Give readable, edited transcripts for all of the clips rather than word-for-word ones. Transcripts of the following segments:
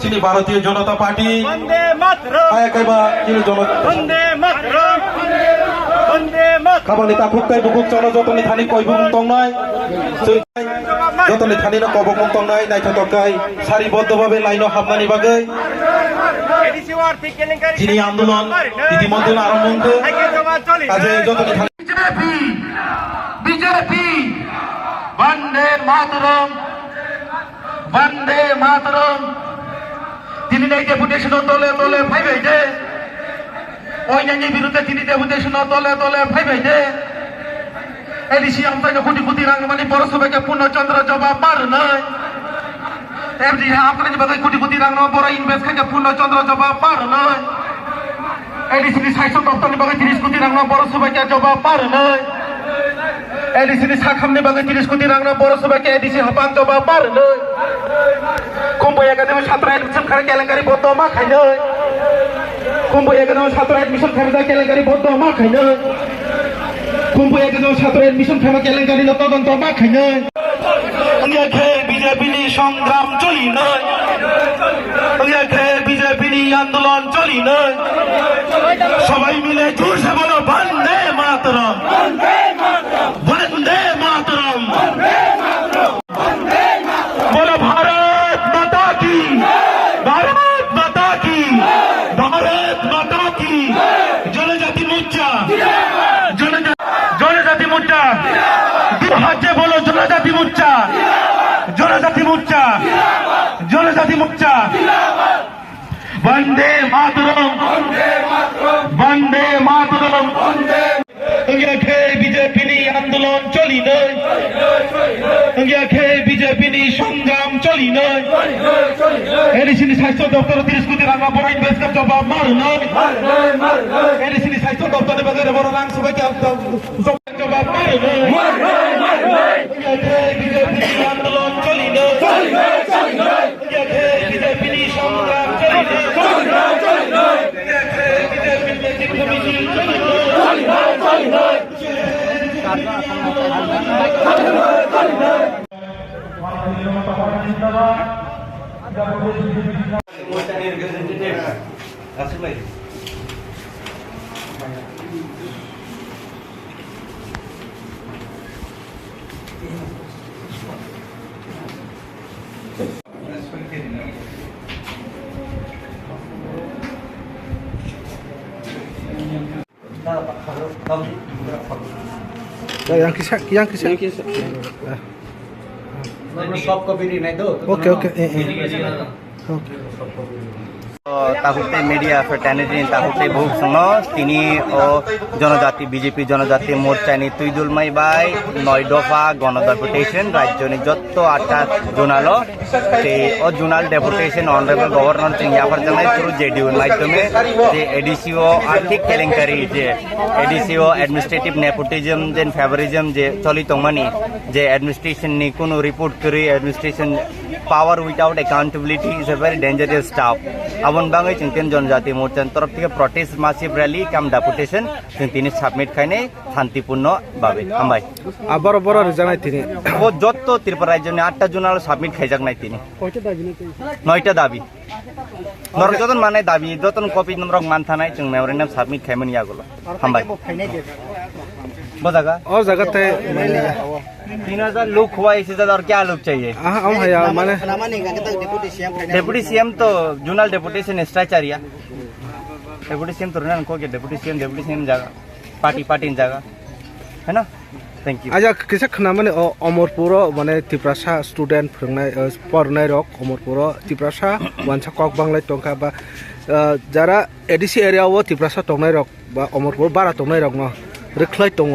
যিনি ভারতীয় জনতা পার্টি বন্দে মাতরম যিনি বন্দে মাতরম বন্দে মাতরম খাবানি তাকুকতাই বুকুক যতনি থানি কয়বুং তংনাই যতনি থানি কবকুং তংনাই নাইথাতকাই সারিবদ্ধভাবে লাইন হাবনানি বাগै যিনি আন্দোলন ইতিমধ্যে আরম্ভ কাজে যতনি থানি বিজেপি বন্দে মাতরম বন্দে মাতরম তিনি ডেপুটেশন তলে তলে ফাইবাইছে অন্যান্য বিরুদ্ধে তিনি ডেপুটেশন তলে তলে ফাইবাইছে এডিসি আমতাকে কোটি কোটি রাঙ্গমানি পৌরসভাকে পূর্ণচন্দ্র জবাব মার নয় এমজি আপনাদের বাকি কোটি কোটি রাঙ্গ বড় ইনভেস্ট খাইকে পূর্ণচন্দ্র জবাব মার নয় এডিসি স্বাস্থ্য দপ্তরের বাকি 30 কোটি রাঙ্গ পৌরসভাকে জবাব মার নয় এডিসি সাখামনি বাকি 30 কোটি রাঙ্গ পৌরসভাকে এডিসি হাপান জবাব মার নয় কুম্ভ একাডেমি ছাত্র এডমিশন খারে কেলেঙ্কারি বদ্ধ মা খাই নয় কুম্ভ একাডেমি ছাত্র এডমিশন খারে কেলেঙ্কারি বদ্ধ মা খাই নয় কুম্ভ একাডেমি ছাত্র এডমিশন খারে কেলেঙ্কারি তদন্ত মা খাই নয় বিজেপি সংগ্রাম চলি নয় বিজেপি আন্দোলন চলি নয় সবাই মিলে জোরসে বলো বন্দে মাতরম বন্দে মাতরম বলো ভারত মাতা কি ভারত মাতা কি ভারত মাতা কি জনজাতি মোর্চা জনজাতি মোর্চা হাতে বলো জনজাতি মোর্চা জনজাতি মোর্চা জনজাতি মোর্চা বন্দে মাতরম বন্দে মাতরম বিজেপি আন্দোলন চলি নয় বিজেপি সংগ্রাম চলি নয় এডিসি স্বাস্থ্য দপ্তর 30 কোটি রাঙ্গা বড় ইনভেস্টার জবাব মার নয় এডিসি স্বাস্থ্য দপ্তরের বাজারে বড় রাং সবাইকে জবাব মার নয় বিজেপি আন্দোলন চলি নয় বিজেপি সংগ্রাম চলি নয় Yang kisah. সব কপি নাই তো Oke. তাহুতে মিডিয়া ফ্রেটার্নিটি তাহুতে বহুত সঙ্গ তিনি ও জনজাতি বিজেপি জনজাতি মোর্চানি তুইদুল মাই বাই 9 দফা গণ ডেপুটেশন রাজ্যনি যত 8টা জোনাল ও জোনাল ডেপুটেশন অনারেবল গভর্নর সিং ইয়াফার জানাই থ্রু জেডিউর মাধ্যমে যে এডিসিও আর্থিক কেলেঙ্কারি যে এডিসিও অ্যাডমিনিস্ট্রেটিভ নেপোটিজম যেন ফেভারিজম যে চলিত মানি যে অ্যাডমিনিস্ট্রেশন নি কোনো রিপোর্ট করি administration power without accountability is a very dangerous stuff আবন বাঙাই চিন্তেন জনজাতি মোর্চার তরফ থেকে protest massive rally cum deputation তিনি সাবমিট খাইনে শান্তিপূর্ণ ভাবে হামবাই Abar জানাই তিনি ও যত ত্রিপুরা রাজ্য 8টা জোনাল সাবমিট খাইজাক নাই তিনি 9টা দাবি নরক যতন মানে দাবি যতন কপি নরক মানথা নাই जों মেমোরেন্ডাম সাবমিট খাইমন ইয়াগুলো হামবাই बजागा और जगह ते 3000 लोग हुआ इससे ज्यादा और क्या लोग चाहिए हम है यार माने डेप्यूटी सीएम तो zonal deputation structure deputy CM तो रहना को डेप्यूटी सीएम जागा पार्टी जागा है ना थैंक यू आजा किसा खना माने अमरपुर माने तिप्रासा स्टूडेंट फरनाय रक अमरपुर तिप्रासा वानसा कक बांगलाय टंका बा जारा एडीसी एरिया वो तिप्रासा टंनाय रक बा अमरपुर बारा टंनाय रक न रेख्लाय दङ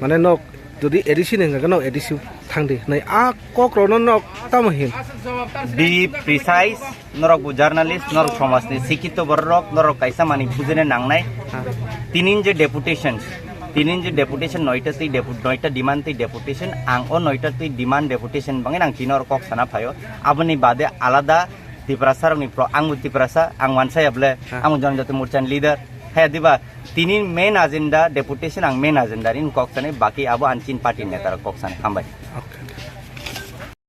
माने नक যদি এডিসি নেগানো এডিসি থাংদি নাই আ কক্রন নক তামহিন বি প্রিসাইজ নরক জার্নালিস্ট নরক সমাজনি শিক্ষিত বররক নরক কাইসা মানি বুঝেনে নাংনাই তিনিন যে ডেপুটেশন 9টা ডিমান্ড ডেপুটেশন আং ও 9টা ডিমান্ড ডেপুটেশন বাঙে নাং তিনর কক সানা ফাयो আবনি বাদে আলাদা তিপ্রাসারনি আং তিপ্রাসা আং ওয়ানসাইবলে আং জনজাতি মোর্চান লিডার है दिबा तीन मेन एजेंडा डेपुटेशन आं मेन एजेंडा इन कक्साने बाकी अब आनचिन पार्टी नेतार कक्साने हामबाय